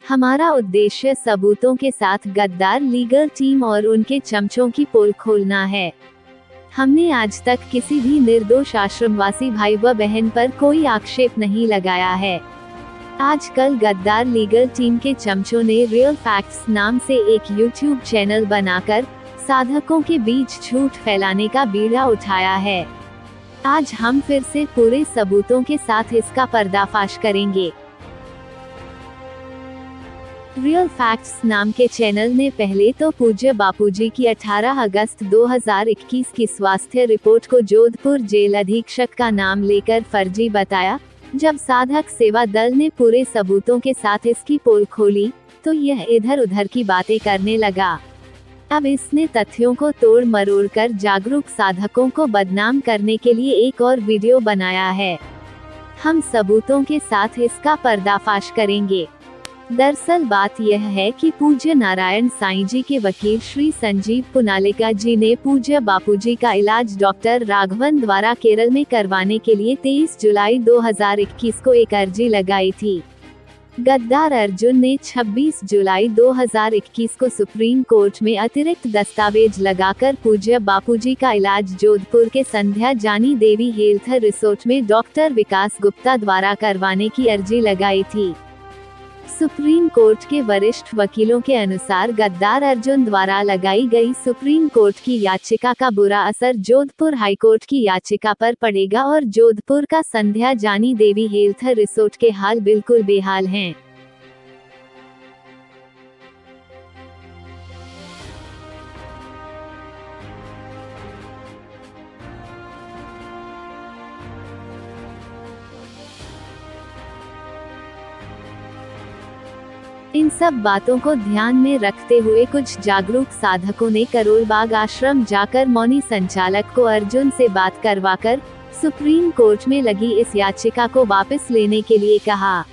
हमारा उद्देश्य सबूतों के साथ गद्दार लीगल टीम और उनके चमचों की पोल खोलना है। हमने आज तक किसी भी निर्दोष आश्रमवासी भाई व बहन पर कोई आक्षेप नहीं लगाया है। आजकल गद्दार लीगल टीम के चमचों ने रियल फैक्ट्स नाम से एक यूट्यूब चैनल बनाकर साधकों के बीच झूठ फैलाने का बीड़ा उठाया है। आज हम फिर से पूरे सबूतों के साथ इसका पर्दाफाश करेंगे। रियल फैक्ट्स नाम के चैनल ने पहले तो पूज्य बापूजी की 18 अगस्त 2021 की स्वास्थ्य रिपोर्ट को जोधपुर जेल अधीक्षक का नाम लेकर फर्जी बताया। जब साधक सेवा दल ने पूरे सबूतों के साथ इसकी पोल खोली तो यह इधर उधर की बातें करने लगा। अब इसने तथ्यों को तोड़ मरोड़ कर जागरूक साधकों को बदनाम करने के लिए एक और वीडियो बनाया है। हम सबूतों के साथ इसका पर्दाफाश करेंगे। दरअसल बात यह है कि पूज्य नारायण साईं जी के वकील श्री संजीव पुनालिका जी ने पूज्य बापूजी का इलाज डॉक्टर राघवन द्वारा केरल में करवाने के लिए 23 जुलाई 2021 को एक अर्जी लगाई थी। गद्दार अर्जुन ने 26 जुलाई 2021 को सुप्रीम कोर्ट में अतिरिक्त दस्तावेज लगाकर पूज्य बापूजी का इलाज जोधपुर के संध्या जानी देवी हेल्थ रिसोर्ट में डॉक्टर विकास गुप्ता द्वारा करवाने की अर्जी लगाई थी। सुप्रीम कोर्ट के वरिष्ठ वकीलों के अनुसार गद्दार अर्जुन द्वारा लगाई गई सुप्रीम कोर्ट की याचिका का बुरा असर जोधपुर हाईकोर्ट की याचिका पर पड़ेगा और जोधपुर का संध्या जानी देवी हेल्थ रिसोर्ट के हाल बिल्कुल बेहाल हैं। इन सब बातों को ध्यान में रखते हुए कुछ जागरूक साधकों ने करोलबाग आश्रम जाकर मौनी संचालक को अर्जुन से बात करवाकर सुप्रीम कोर्ट में लगी इस याचिका को वापस लेने के लिए कहा।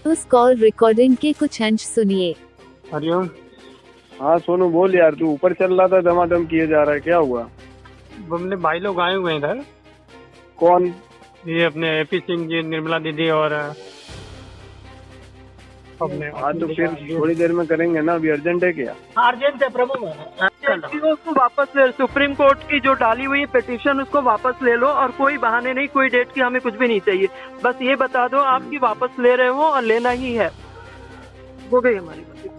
उस कॉल रिकॉर्डिंग के कुछ अंश सुनिए। हरिओम। हाँ सोनू बोल यार, तू ऊपर चल रहा था, दमादम किए जा रहा है, क्या हुआ? हमने भाई लोग आए हुए हैं इधर। कौन? ये अपने एपी सिंह जी, निर्मला दीदी और हाँ तो फिर थोड़ी देर में करेंगे ना, अभी अर्जेंट है क्या? अर्जेंट है प्रभु। उसको वापस ले, सुप्रीम कोर्ट की जो डाली हुई पिटीशन उसको वापस ले लो और कोई बहाने नहीं, कोई डेट की हमें कुछ भी नहीं चाहिए। बस ये बता दो आप कि वापस ले रहे हो और लेना ही है। हो गई हमारी बात।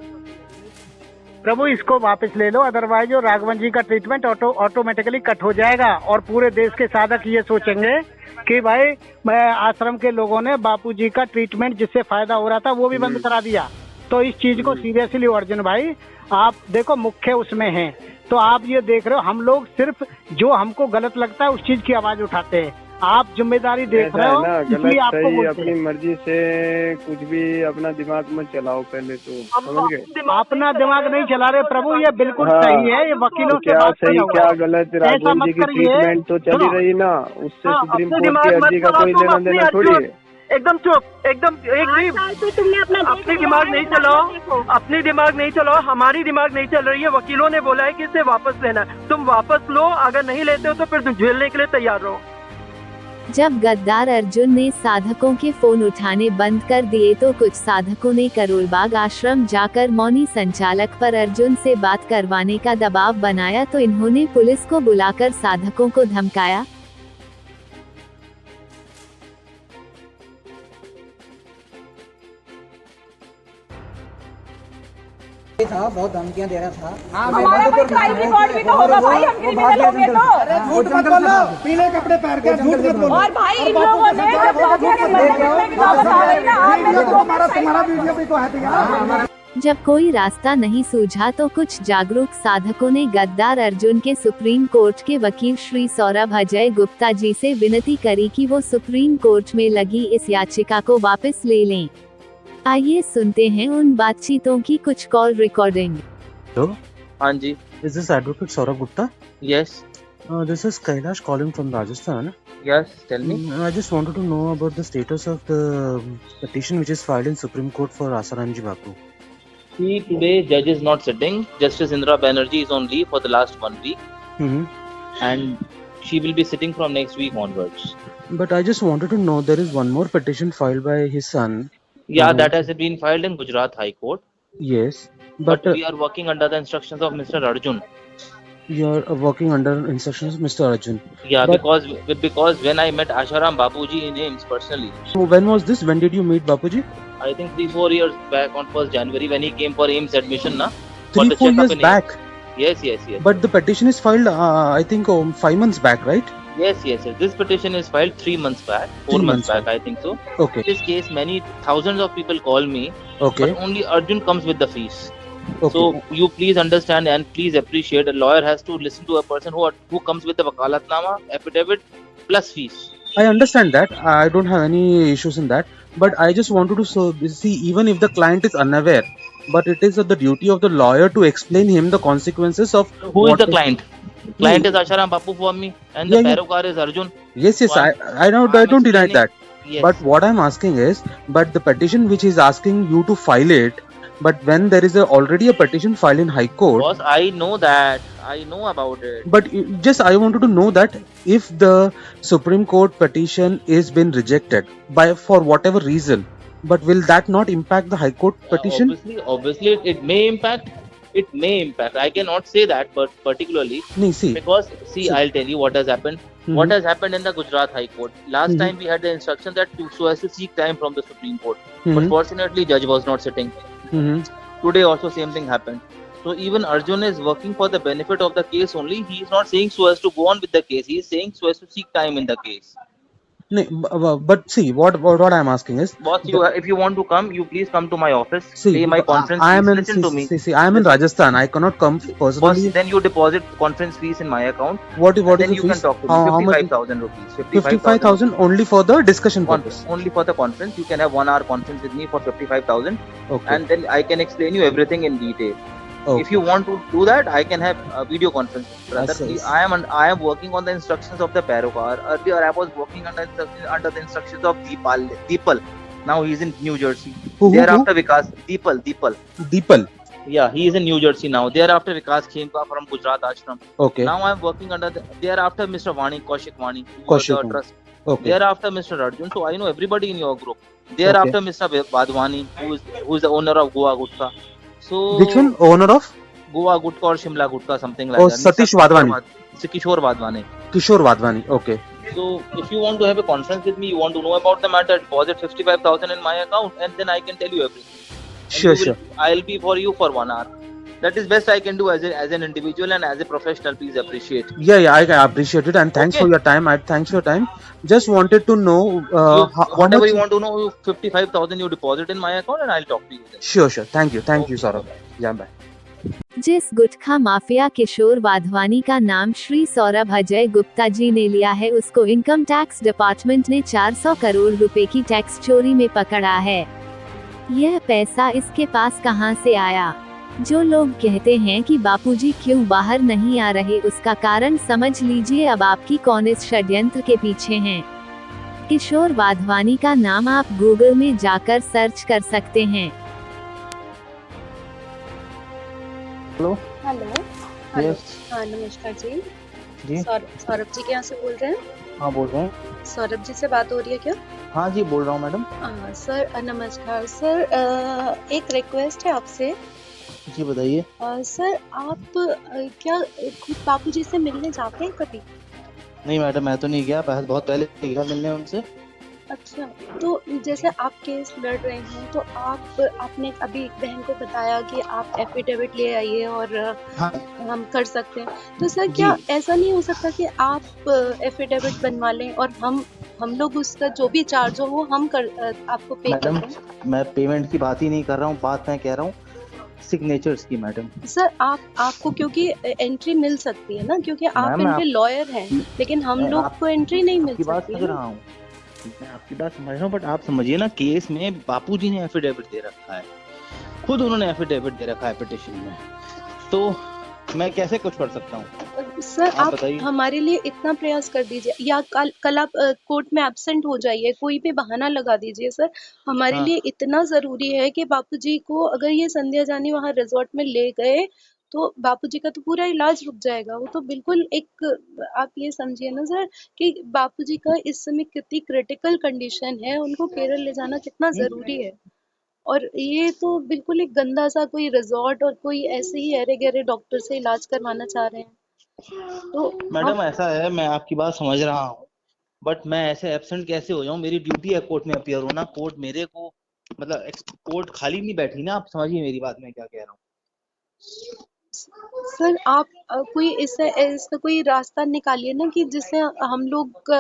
प्रभु इसको वापस ले लो, अदरवाइज जो राघवन जी का ट्रीटमेंट ऑटोमेटिकली कट हो जाएगा और पूरे देश के साधक ये सोचेंगे कि भाई आश्रम के लोगों ने बापूजी का ट्रीटमेंट जिससे फायदा हो रहा था वो भी बंद करा दिया। तो इस चीज को सीरियसली अर्जुन भाई आप देखो, मुख्य उसमें हैं। तो आप ये देख रहे हो, हम लोग सिर्फ जो हमको गलत लगता है उस चीज की आवाज उठाते हैं। आप जिम्मेदारी देख रहे हो, इसलिए आपको बोलते हैं। अपनी मर्जी से कुछ भी अपना दिमाग में चलाओ, पहले तो समझ गए। अपना दिमाग नहीं चला रहे प्रभु, ये बिल्कुल सही है। ये वकीलों क्या सही क्या गलत, राघवन जी की ट्रीटमेंट तो चली रही ना, उससे सुप्रीम कोर्ट की अर्जी का कोई लेना देना थोड़ी है। एकदम चुप, एकदम तुमने अपनी दिमाग नहीं चलाओ, अपनी दिमाग नहीं चलाओ, हमारी दिमाग नहीं चल रही है। वकीलों ने बोला है कि इसे वापस लेना है, तुम वापस लो। अगर नहीं लेते हो तो फिर तुम झेलने के लिए तैयार रहो। जब गद्दार अर्जुन ने साधकों के फोन उठाने बंद कर दिए तो कुछ साधकों ने करोलबाग आश्रम जाकर मौनी संचालक पर अर्जुन से बात करवाने का दबाव बनाया तो इन्होंने पुलिस को बुलाकर साधकों को धमकाया। था बहुत धमकियां दे रहा था। हमारा कोई क्राइम रिकॉर्ड भी तो होगा भाई, हम क्रिमिनल होंगे तो। अरे झूठ मत बोलो, पीले कपड़े पहन के झूठ मत बोलो। और भाई इन लोगों ने जब तुम्हारा वीडियो भी तो है। जब कोई रास्ता नहीं सूझा तो कुछ जागरूक साधकों ने गद्दार अर्जुन के सुप्रीम कोर्ट के वकील श्री सौरभ अजय गुप्ता जी से विनती करी कि वो सुप्रीम कोर्ट में लगी इस याचिका को वापस ले लें। आइए सुनते हैं उन बातचीतों की कुछ कॉल रिकॉर्डिंग। हाँ जी। Is this advocate Saurabh Gupta? Yes. This is Kailash calling from Rajasthan. Yes, tell me. I just wanted to know about the status of the petition which is filed in Supreme Court for Asaramji Bapu. See, today judge is not sitting. Justice Indira Banerjee is on leave for the last 1 week. And she will be sitting from next week onwards. But I just wanted to know, there is one more petition filed by his son Yeah, that has been filed in Gujarat High Court, Yes, but we are working under the instructions of Mr. Arjun. you're working under instructions, Mr. Arjun. Yeah, But because when I met Asharam Bapuji in AIMS personally, when was this? When did you meet Bapuji? I think 3-4 years back on 1st January when he came for AIMS admission, na, for Three, the 4 checkup years in back. AIMS. Yes. But the petition is filed, I think, 5 months back, right? Yes. This petition is filed 3 months back, 4 3 months months back, I think so. Okay. In this case, many thousands of people call me, Okay. but only Arjun comes with the fees. Okay. So you please understand and please appreciate, a lawyer has to listen to a person who comes with the wakalatnama, affidavit plus fees. I understand that. I don't have any issues in that. But I just wanted to see, even if the client is unaware, but it is the duty of the lawyer to explain him the consequences of Who is the client? Client is Asharam Bapu for me, and the Pairokar is Arjun. Yes, So I don't deny that. Yes. But what I'm asking is, but the petition which is asking you to file it, but when there is already a petition filed in High Court. Boss, I know that. I know about it. But just I wanted to know that if the Supreme Court petition is been rejected for whatever reason, but will that not impact the High Court petition? Obviously, it may impact. It may impact. I cannot say that, but particularly because I'll tell you what has happened. Mm-hmm. What has happened in the Gujarat High Court. Last time we had the instruction that so as to seek time from the Supreme Court, but fortunately, judge was not sitting. Today also same thing happened. So even Arjun is working for the benefit of the case only. He is not saying so as to go on with the case. He is saying so as to seek time in the case. But see, what I'm asking is, boss, if you want to come, you please come to my office. Pay my conference fees. Listen to me. I am in Rajasthan. I cannot come personally. Boss, then you deposit conference fees in my account. What is then the you fees? can talk to me. 55,000 rupees. 55,000 only for the discussion purpose. Only for the conference. You can have 1 hour conference with me for 55,000. Okay. And then I can explain you everything in detail. Okay. If you want to do that, I can have a video conference. Brother, I am working on the instructions of the Pairokar. Earlier, I was working under the instructions of Deepal. Now he is in New Jersey. Thereafter, Vikas. Deepal. Yeah, he is in New Jersey now. Thereafter, Vikas Khemka from Gujarat Ashram. Okay. Now I am working under thereafter Mr. Kaushik Wani. Trust. Okay. Thereafter, Mr. Arjun. So I know everybody in your group. Thereafter, Mr. Vadwani, who is the owner of Goa Gutka. So which one? Owner of Goa Gutka or Shimla Gutka, something like that. Satish Vadwani. Kishore Vadwani. Kishore Vadwani. Okay. So if you want to have a conference with me, you want to know about the matter, deposit 55,000 in my account, and then I can tell you everything. Sure. I'll be for you for 1 hour. That is best I can do as an individual and as a professional. Please appreciate. Yeah, I appreciate it, and thanks for your time. Thanks for your time. Just wanted to know whatever you want to know. 55,000 you deposit in my account, and I'll talk to you then. Sure. Thank you, Saurabh. Yeah, bye. जिस गुटखा mafia किशोर वाधवानी का नाम श्री सौरभ अजय गुप्ता जी ने लिया है, उसको income tax department ने 400 करोड़ रुपए की टैक्स चोरी में पकड़ा है। यह पैसा इसके पास कहां से आया? जो लोग कहते हैं कि बापूजी क्यों बाहर नहीं आ रहे, उसका कारण समझ लीजिए अब आपकी कौन इस षड्यंत्र के पीछे हैं। किशोर वाधवानी का नाम आप गूगल में जाकर सर्च कर सकते हैं। हेलो। यस। हाँ, नमस्कार जी। सौरभ जी के यहाँ से बोल रहे हैं? हाँ, बोल रहे हैं। सौरभ जी से बात हो रही है क्या? हाँ जी, बोल रहा हूँ मैडम। सर नमस्कार सर, एक रिक्वेस्ट है आपसे। जी बताइए। सर आप क्या खुद बापूजी से मिलने जाते हैं कभी? नहीं मैडम, मैं तो नहीं गया, बहुत पहले गया मिलने उनसे। अच्छा, तो जैसे आप केस लड़ रहे हैं, तो आपने अभी बहन को बताया कि आप एफिडेविट ले आइए और हम कर सकते हैं। तो सर क्या ऐसा नहीं हो सकता कि आप एफिडेविट बनवा लें और हम लोग उसका जो भी चार्ज हो वो हम आपको पे कर दें? मैं पेमेंट की बात ही नहीं कर रहा हूँ, बात मैं कह रहा हूँ सिग्नेचर्स की मैडम। सर आपको क्योंकि एंट्री मिल सकती है ना, क्योंकि आप इनके लॉयर हैं, लेकिन हम लोग को एंट्री नहीं मिल सकती। मैं आपकी बात समझ रहा हूँ, बट आप समझिए ना, केस में बापूजी ने एफिडेविट दे रखा है, खुद उन्होंने एफिडेविट दे रखा है पिटीशन में, तो मैं कैसे कुछ कर सकता हूँ? सर आप हमारे लिए इतना प्रयास कर दीजिए, या कल आप कोर्ट में एब्सेंट हो जाइए, कोई भी बहाना लगा दीजिए सर। हमारे लिए इतना जरूरी है कि बापूजी को अगर ये संध्या जानी वहाँ रिजॉर्ट में ले गए तो बापूजी का तो पूरा इलाज रुक जाएगा। वो तो बिल्कुल आप ये समझिए ना सर कि बापूजी का इस समय कितनी क्रिटिकल कंडीशन है, उनको केरल ले जाना कितना जरूरी है। और ये तो बिल्कुल एक गंदा सा कोई रिजॉर्ट और कोई ऐसे ही अरे गहरे डॉक्टर से इलाज करवाना चाह रहे हैं। तो मैडम ऐसा है, मैं आपकी बात समझ रहा हूँ, बट मैं ऐसे एब्सेंट कैसे हो जाऊं? मेरी ड्यूटी है कोर्ट में अपीयर होना। कोर्ट मेरे को मतलब कोर्ट खाली नहीं बैठी ना, आप समझिए मेरी बात, मैं क्या कह रहा हूँ। सर आप कोई इसका कोई रास्ता निकालिए ना कि जिससे हम लोग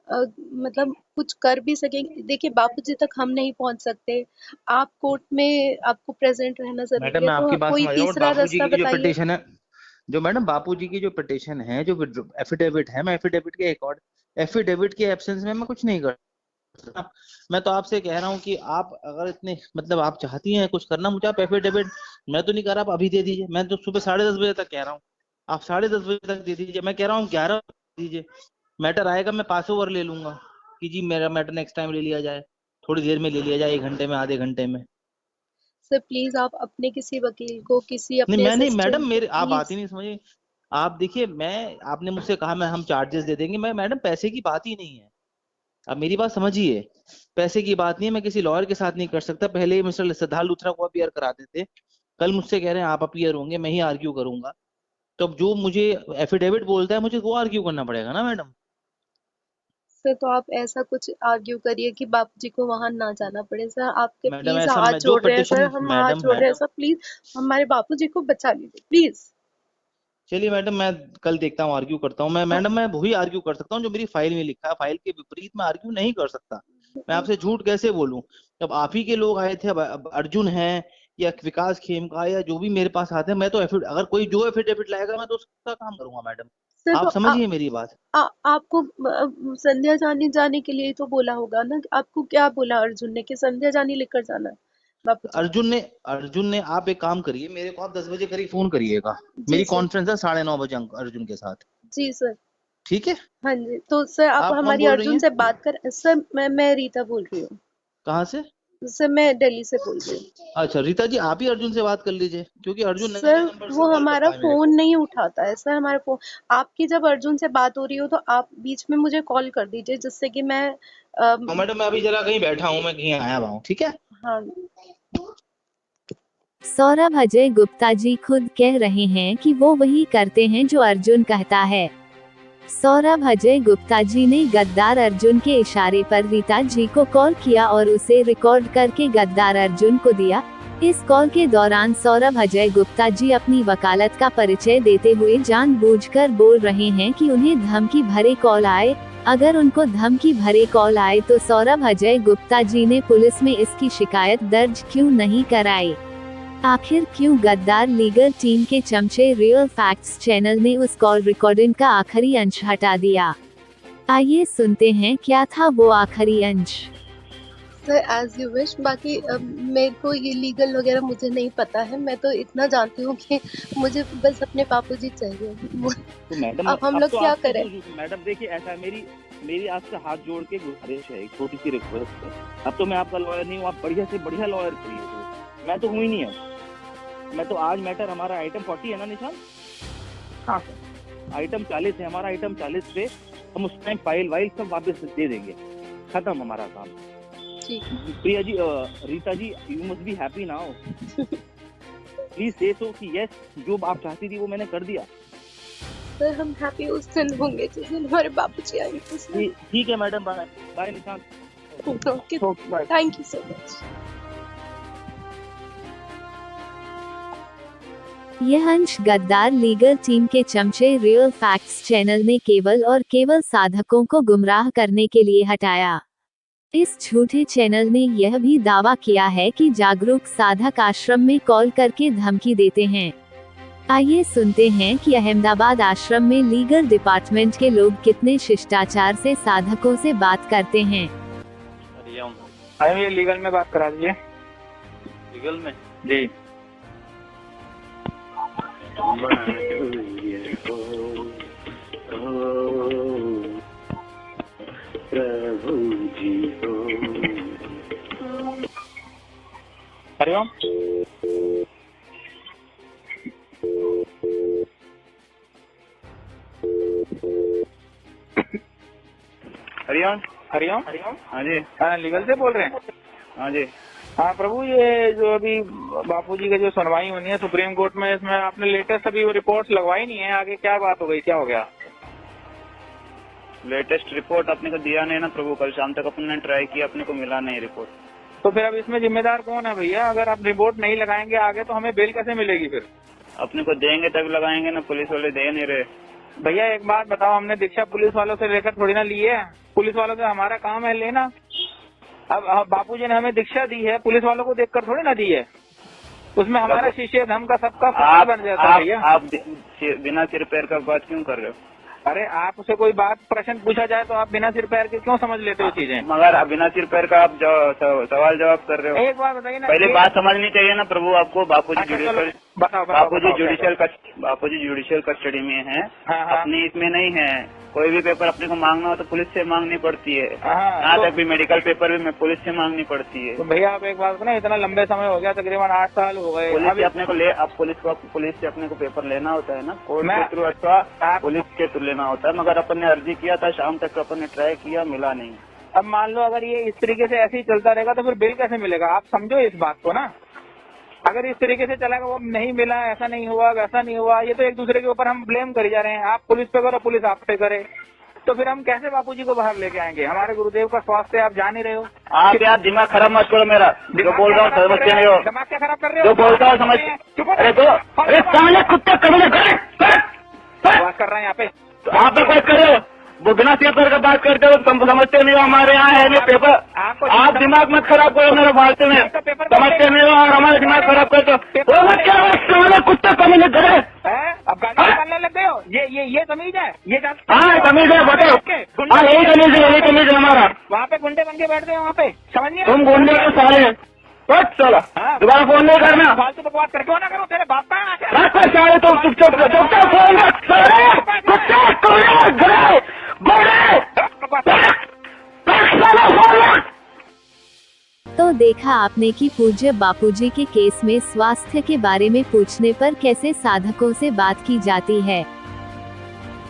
मतलब कुछ कर भी सकें। देखिए बापूजी तक हम नहीं पहुंच सकते, आप कोर्ट में आपको प्रेजेंट रहना जरूरी मैडम है, मैं आपकी तो बात कोई समझ रहा हूँ, तीसरा बापूजी रास्ता की जो बताइए। पिटिशन है, जो मैडम बापूजी की जो पिटिशन है, जो एफिडेविट है, मैं एफिडेविट के अकॉर्ड, एफिडेविट के एब्सेंस में मैं कुछ नहीं कर सकता। मैं तो आपसे कह रहा हूँ कि आप अगर इतने मतलब आप चाहती हैं कुछ करना, मुझे आप एफिडेविट, मैं तो नहीं कर रहा, आप अभी दे दीजिए। मैं तो सुबह 10:30 बजे तक कह रहा हूँ, आप 10:30 बजे तक दे दीजिए। मैं कह रहा हूँ 11 दीजिए, मैटर आएगा, मैं पास ओवर ले लूंगा कि जी मेरा मैटर नेक्स्ट टाइम ले लिया जाए, थोड़ी देर में ले लिया जाए, 1 घंटे में, आधे घंटे में। सर प्लीज आप अपने किसी वकील को, किसी नहीं अपने मैं नहीं मैडम, असिस्टेंट को मेरे आप बात प्लीज। ही नहीं समझे। आप देखिए, मैं आपने मुझसे कहा मैं हम चार्जेस दे देंगे, मैं मैडम पैसे की बात ही नहीं है, आप मेरी बात समझिए। पैसे की बात नहीं है, मैं किसी लॉयर के साथ नहीं कर सकता। पहले ही मिस्टर सिद्धार्थ लूथरा को अपीयर करा देते, कल मुझसे कह रहे हैं आप अपीयर होंगे, मैं ही आर्ग्यू करूंगा। तो अब जो मुझे एफिडेविट बोलता है मुझे वो आर्ग्यू करना पड़ेगा ना मैडम। सर तो आप ऐसा कुछ आर्ग्यू करिए कि बापूजी को वहां ना जाना पड़े। सर आपके मैडम प्लीज ऐसा हाथ मैं जो जोड़ रहे हैं सर, पिटिशन, हम हाथ मैडम जोड़ रहे हैं मैडम सर, प्लीज हमारे बापूजी को बचा लीजिए प्लीज। चलिए मैडम, मैं कल देखता हूँ, आर्ग्यू करता हूँ। मैं मैडम मैं वही आर्ग्यू कर सकता हूँ जो मेरी फाइल में लिखा है, फाइल के विपरीत मैं आर्ग्यू नहीं कर सकता। मैं आपसे झूठ कैसे बोलूं? अब आप ही के लोग आए थे, अब अर्जुन है या विकास खेमका या जो भी मेरे पास आते हैं, मैं तो अगर कोई जो एफिडेविट लाएगा मैं तो उसका काम करूंगा मैडम। सर तो आप समझिए मेरी बात। आपको संध्या जाने जाने के लिए तो बोला होगा ना, आपको क्या बोला अर्जुन ने कि संध्या जानी लेकर जाना है बापूजी को? अर्जुन ने आप एक काम करिए, मेरे को आप 10 बजे करीब फोन करिएगा, जी मेरी सर। कॉन्फ्रेंस है 9:30 बजे अर्जुन के साथ। जी सर। ठीक है। हाँ जी, तो सर आप आप कौन हमारी बोल रही अर्जुन हैं? से बात कर। सर मैं रीता बोल रही हूँ। कहाँ से? सर मैं दिल्ली से बोल रही हूँ। अच्छा रीता जी, आप ही अर्जुन से बात कर लीजिए, क्योंकि अर्जुन नए नए सर नंबर से वो कॉल हमारा करता है मेरे फोन को। नहीं उठाता है सर, हमारा फोन। आपकी जब अर्जुन से बात हो रही हो तो आप बीच में मुझे कॉल कर दीजिए जिससे कि मैं हाँ मैडम, मैं अभी जरा कहीं बैठा हूँ, मैं कहीं आया हुआ हूँ, ठीक है। हाँ। सौरभ अजय गुप्ता जी खुद कह रहे हैं कि वो वही करते हैं जो अर्जुन कहता है। सौरभ अजय गुप्ता जी ने गद्दार अर्जुन के इशारे पर रीता जी को कॉल किया और उसे रिकॉर्ड करके गद्दार अर्जुन को दिया। इस कॉल के दौरान सौरभ अजय गुप्ता जी अपनी वकालत का परिचय देते हुए जानबूझकर बोल रहे हैं कि उन्हें धमकी भरे कॉल आए। अगर उनको धमकी भरे कॉल आए तो सौरभ अजय गुप्ता जी ने पुलिस में इसकी शिकायत दर्ज क्यों नहीं कराई? आखिर क्यों गद्दार लीगल टीम के चमचे रियल फैक्ट्स चैनल ने उस कॉल रिकॉर्डिंग का आखिरी अंश हटा दिया? आइए सुनते हैं क्या था वो आखिरी अंश। Sir as you wish. बाकी मेरे को ये लीगल वगैरह मुझे नहीं पता है, मैं तो इतना जानती हूँ कि मुझे बस अपने बापूजी चाहिए। तो मैडम अब हम लोग तो क्या आपसे करें? मैडम देखिए, ऐसा है, मेरी आपसे हाथ जोड़ के गुजारिश है, एक छोटी सी रिक्वेस्ट है। अब तो मैं आपका लॉयर नहीं हूँ, आप बढ़िया से बढ़िया लॉयर करिए। मैं तो हूँ ही नहीं अब। मैं तो आज मैटर हमारा आइटम 40 है ना निशान? हाँ सर, आइटम 40 है हमारा, आइटम 40 पे हम उस टाइम फाइल वाइल सब वापस दे देंगे, खत्म हमारा काम। Priya ji, Rita ji, you must be happy now. Please से सो कि यस, जो आप चाहती थी वो मैंने कर दिया। सर हम हैप्पी उस दिन होंगे जिस दिन हमारे बापूजी आएंगे। ठीक है मैडम, बाय बाय निशान। Okay, thank you so much. यह अंश गद्दार लीगल टीम के चमचे रियल फैक्ट्स चैनल ने केवल और केवल साधकों को गुमराह करने के लिए हटाया। इस झूठे चैनल ने यह भी दावा किया है कि जागरूक साधक आश्रम में कॉल करके धमकी देते हैं। आइए सुनते हैं कि अहमदाबाद आश्रम में लीगल डिपार्टमेंट के लोग कितने शिष्टाचार से साधकों से बात करते हैं। ये लीगल में बात करा दीजिए। लीगल में जी। प्रभु जी हो। हरिओम। हरिओम हरिओम हरिओम। हाँ जी, हाँ लीगल से बोल रहे हैं। हाँ जी, हाँ प्रभु, ये जो अभी बापूजी का जो सुनवाई होनी है सुप्रीम कोर्ट में, इसमें आपने लेटेस्ट अभी वो रिपोर्ट्स लगवाई नहीं है, आगे क्या बात हो गई, क्या हो गया? लेटेस्ट रिपोर्ट अपने को दिया नहीं ना प्रभु, कल शाम तक अपने ट्राई किया, अपने को मिला नहीं रिपोर्ट। तो फिर अब इसमें जिम्मेदार कौन है भैया? अगर आप रिपोर्ट नहीं लगाएंगे आगे तो हमें बेल कैसे मिलेगी फिर? अपने को देंगे तब लगाएंगे ना, पुलिस वाले दे नहीं रहे। भैया एक बात बताओ, हमने दीक्षा पुलिस वालों से लेकर थोड़ी ना ली है, पुलिस वालों से हमारा काम है लेना। अब बापूजी ने हमें दीक्षा दी है, पुलिस वालों को देखकर थोड़ी ना दी है, उसमें हमारा शिष्य धर्म का सबका फर्ज बन जाता है भैया। आप बिना सिर पैर का बात क्यों कर रहे हो? अरे आपसे कोई बात प्रश्न पूछा जाए तो आप बिना सिर पैर के क्यों समझ लेते हो चीजें? मगर बिना सिर पैर का आप सवाल जवाब कर रहे हो। एक बात बताइए ना, पहले बात समझनी चाहिए ना प्रभु आपको। बापूजी जुडिशियल कस्टडी में है, अपनी इसमें नहीं है। कोई भी पेपर अपने को मांगना हो तो पुलिस से मांगनी पड़ती है, यहाँ तक भी मेडिकल पेपर भी पुलिस से मांगनी पड़ती है। तो भैया आप एक बात ना, इतना लंबे समय हो गया, तकरीबन 8 साल हो गए, पुलिस से अपने को पुलिस से अपने को पेपर लेना होता है ना, कोर्ट के थ्रू अथवा पुलिस के थ्रू लेना होता है। मगर अपन ने अर्जी किया था, शाम तक अपन ने ट्राई किया, मिला नहीं। अब मान लो अगर ये इस तरीके से ऐसे ही चलता रहेगा तो फिर बिल कैसे मिलेगा? आप समझो इस बात को ना, अगर इस तरीके से चलेगा, वो नहीं मिला, ऐसा नहीं हुआ, वैसा नहीं हुआ, ये तो एक दूसरे के ऊपर हम ब्लेम करी जा रहे हैं। आप पुलिस पे करो, पुलिस आप पे करे, तो फिर हम कैसे बापूजी को बाहर लेके आएंगे? हमारे गुरुदेव का स्वास्थ्य आप जान ही रहे हो। आप यार दिमाग खराब मत करो मेरा, जो बोल रहा हूँ समझते नहीं हो। दिमाग क्या खराब कर रहे हो? जो बोलता हूँ समझ, अरे तो अरे सामने कुत्ते कमीने बात कर रहे हैं यहाँ पे, तो आप पे बात करो, वो बिना पेपर का बात करते हो, समझते नहीं हो। हमारे यहाँ है नहीं पेपर, आप दिमाग मत खराब करो मेरा फालतू में, समझते नहीं हो और हमारा दिमाग खराब करते हो। कुत्ते कमीने करे, अब गाली निकालने लग गए हो। ये तमीज है, ये हाँ तमीज है, बताओ। हाँ यही तमीज है, यही तमीज है हमारा। वहाँ पे गुंडे बन के बैठते हैं, वहाँ पे समझिए। तुम गुंडे के साले चलो, दोबारा फोन नहीं करना, फालतू बकवास करके ना करो, तेरे बाप का सारे तुम चुपचाप फोन तो देखा आपने कि पूज्य बापूजी के केस में स्वास्थ्य के बारे में पूछने पर कैसे साधकों से बात की जाती है।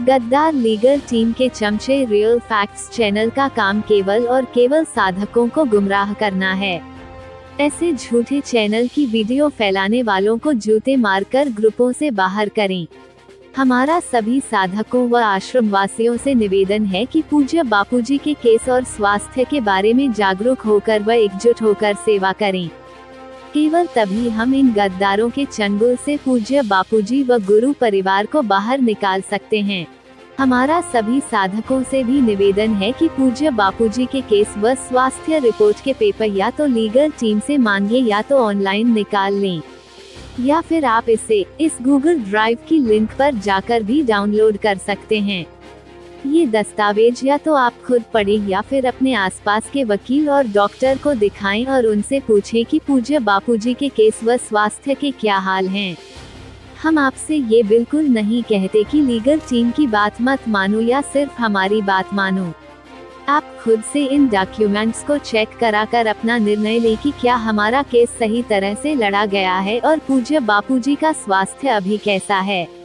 गद्दार लीगल टीम के चमचे रियल फैक्ट्स चैनल का काम केवल और केवल साधकों को गुमराह करना है। ऐसे झूठे चैनल की वीडियो फैलाने वालों को जूते मारकर ग्रुपों से बाहर करें। हमारा सभी साधकों व आश्रम वासियों से निवेदन है कि पूज्य बापूजी के केस और स्वास्थ्य के बारे में जागरूक होकर व एकजुट होकर सेवा करें। केवल तभी हम इन गद्दारों के चंगुल से पूज्य बापूजी व गुरु परिवार को बाहर निकाल सकते हैं। हमारा सभी साधकों से भी निवेदन है कि पूज्य बापूजी के केस व स्वास्थ्य रिपोर्ट के पेपर या तो लीगल टीम से मांगे या तो ऑनलाइन निकाल लें, या फिर आप इसे इस गूगल ड्राइव की लिंक पर जाकर भी डाउनलोड कर सकते हैं। ये दस्तावेज या तो आप खुद पढ़ें या फिर अपने आसपास के वकील और डॉक्टर को दिखाएं और उनसे पूछें कि पूज्य बापूजी के केस व स्वास्थ्य के क्या हाल हैं। हम आपसे ये बिल्कुल नहीं कहते कि लीगल टीम की बात मत मानो या सिर्फ हमारी बात मानो। आप खुद से इन डॉक्यूमेंट्स को चेक कराकर अपना निर्णय लें कि क्या हमारा केस सही तरह से लड़ा गया है और पूज्य बापूजी का स्वास्थ्य अभी कैसा है।